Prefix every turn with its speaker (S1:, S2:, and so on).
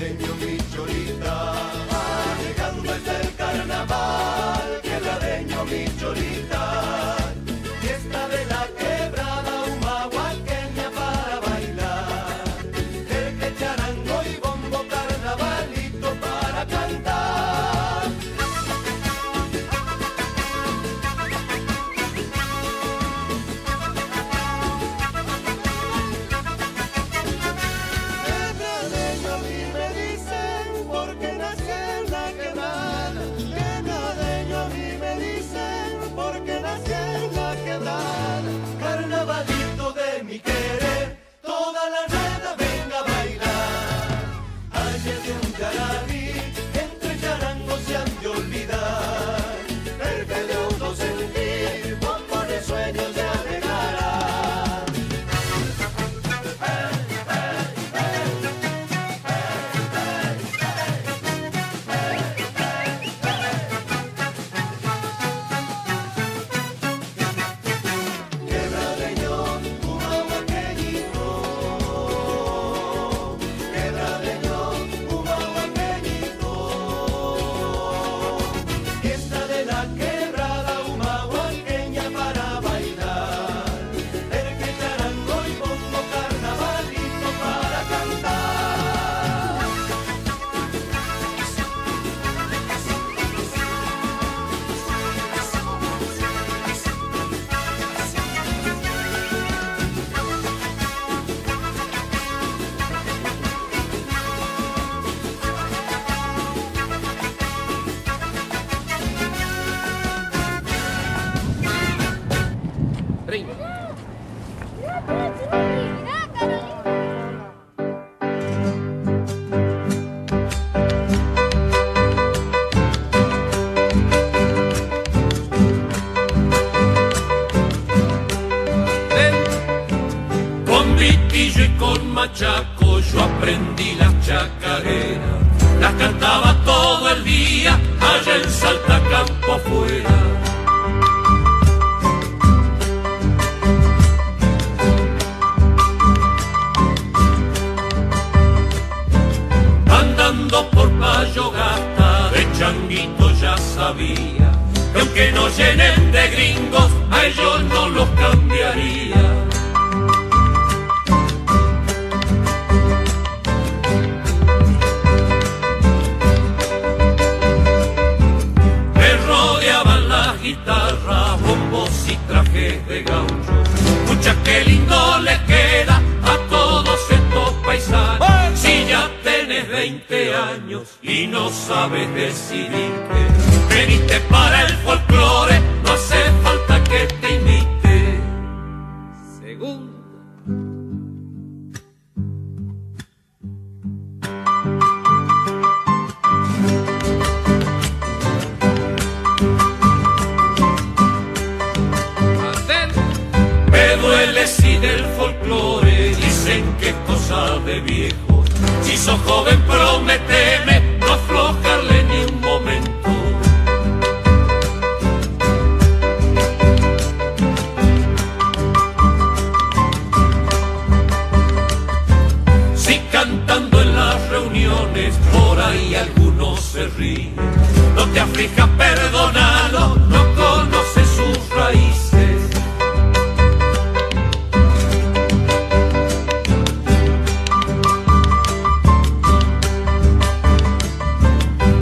S1: quebradeño mi cholita, llegando está el carnaval, quebradeño mi cholita, fiesta de la quebrada humahuaqueña para bailar, el que charango y bombo carnavalito para cantar. Quebradeño a mí me dicen porque nací en la quebrada, quebradeño a mí me dicen porque nací en la quebrada, carnavalito de mi querer, toda la rada venga a bailar, ayer de un yararí, entre charangos se han de olvidar, el que de uno sentir, bombones sueños se alegrarán. Quebradeño, humahuaqueñito, quebradeño, humahuaqueñito, fiesta de la quebrada humahuaqueña para bailar, el que charango y bombo carnavalito para cantar.
S2: Con vitillo y con machaco yo aprendí las chacareras, las cantaba todo el día allá en Salta campo afuera. Andando por Payo Gata de changuito ya sabía que aunque nos llenen de gringos a ellos no los cambiaría. Me rodeaban las guitarras, bombos y trajes de gaucho. Mucha que lindo le queda a todos estos paisanos. Si ya tenés 20 años y no sabes decidirte, veniste para el folclore, no hace falta que te imite. Segundo. Me duele si del folclore dicen que es cosa de viejo. Si sos joven